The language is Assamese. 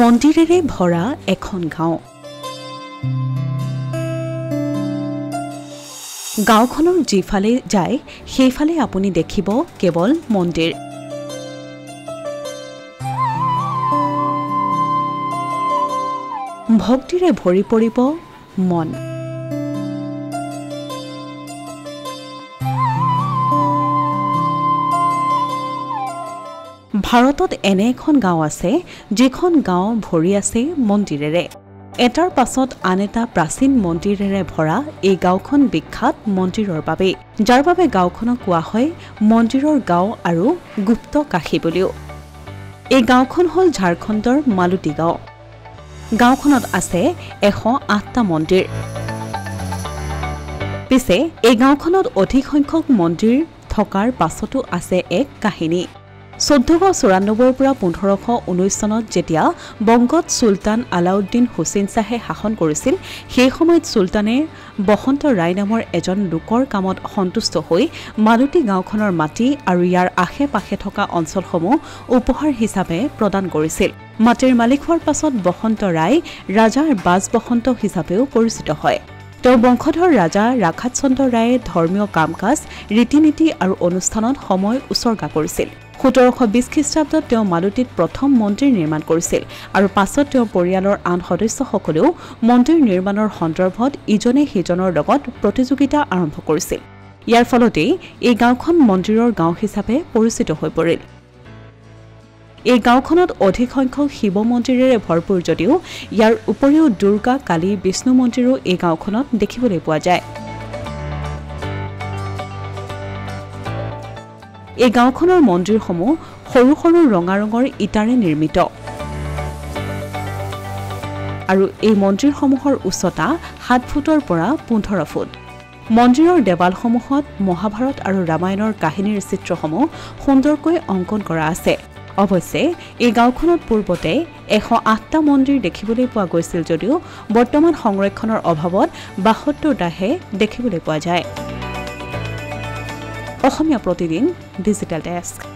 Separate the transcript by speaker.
Speaker 1: মন্দিৰেৰে ভৰা এখন গাঁও। গাঁওখনৰ যিফালে যায় সেইফালে আপুনি দেখিব কেৱল মন্দিৰ। ভক্তিৰে ভৰি পৰিব মন। ভাৰতত এনে এখন গাঁও আছে যিখন গাঁও ভৰি আছে মন্দিৰেৰে। এটাৰ পাছত আন এটা প্ৰাচীন মন্দিৰেৰে ভৰা এই গাঁওখন বিখ্যাত মন্দিৰৰ বাবে, যাৰ বাবে গাঁওখনক কোৱা হয় মন্দিৰৰ গাঁও আৰু গুপ্ত কাশী বুলিও। এই গাঁওখন হ'ল ঝাৰখণ্ডৰ মালুতি গাঁও। গাঁওখনত আছে 108টা মন্দিৰ। পিছে এই গাঁওখনত অধিক সংখ্যক মন্দিৰ থকাৰ পাছতো আছে এক কাহিনী। 1494 পৰা 1519 চনত যেতিয়া বংগত চুলতান আলাউদ্দিন হুছেইন শ্বাহে শাসন কৰিছিল, সেই সময়ত চুলতানে বসন্ত ৰায় নামৰ এজন লোকৰ কামত সন্তুষ্ট হৈ মালুতি গাঁওখনৰ মাটি আৰু ইয়াৰ আশে পাশে থকা অঞ্চলসমূহ উপহাৰ হিচাপে প্ৰদান কৰিছিল। মাটিৰ মালিক হোৱাৰ পাছত বসন্ত ৰায় ৰাজাৰ বাজ বসন্ত হিচাপেও পৰিচিত হয়। তেওঁৰ বংশধৰ ৰাজা ৰাখাত চন্দ্ৰ ৰায়ে ধৰ্মীয় কাম কাজ, ৰীতি নীতি আৰু অনুষ্ঠানত সময় উচৰ্গা কৰিছিল। 1720 খ্ৰীষ্টাব্দত তেওঁ মালুতিত প্ৰথম মন্দিৰ নিৰ্মাণ কৰিছিল আৰু পাছত তেওঁৰ পৰিয়ালৰ আন সদস্যসকলেও মন্দিৰ নিৰ্মাণৰ সন্দৰ্ভত ইজনে সিজনৰ লগত প্ৰতিযোগিতা আৰম্ভ কৰিছিল। ইয়াৰ ফলতেই এই গাঁওখন মন্দিৰৰ গাঁও হিচাপে পৰিচিত হৈ পৰিল। এই গাঁওখনত অধিক সংখ্যক শিৱ মন্দিৰেৰে ভৰপূৰ যদিও ইয়াৰ উপৰিও দুৰ্গা, কালী, বিষ্ণু মন্দিৰো এই গাঁওখনত দেখিবলৈ পোৱা যায়। এই গাঁওখনৰ মন্দিৰসমূহ সৰু সৰু ৰঙা ৰঙৰ ইটাৰে নিৰ্মিত আৰু এই মন্দিৰসমূহৰ উচ্চতা 7 ফুটৰ পৰা 15 ফুট। মন্দিৰৰ দেৱালসমূহত মহাভাৰত আৰু ৰামায়ণৰ কাহিনীৰ চিত্ৰসমূহ সুন্দৰকৈ অংকন কৰা আছে। অৱশ্যে এই গাঁওখনত পূৰ্বতে 108টা মন্দিৰ দেখিবলৈ পোৱা গৈছিল যদিও বৰ্তমান সংৰক্ষণৰ অভাৱত 72টাহে দেখিবলৈ পোৱা যায়। Asomiya Pratidin digital desk.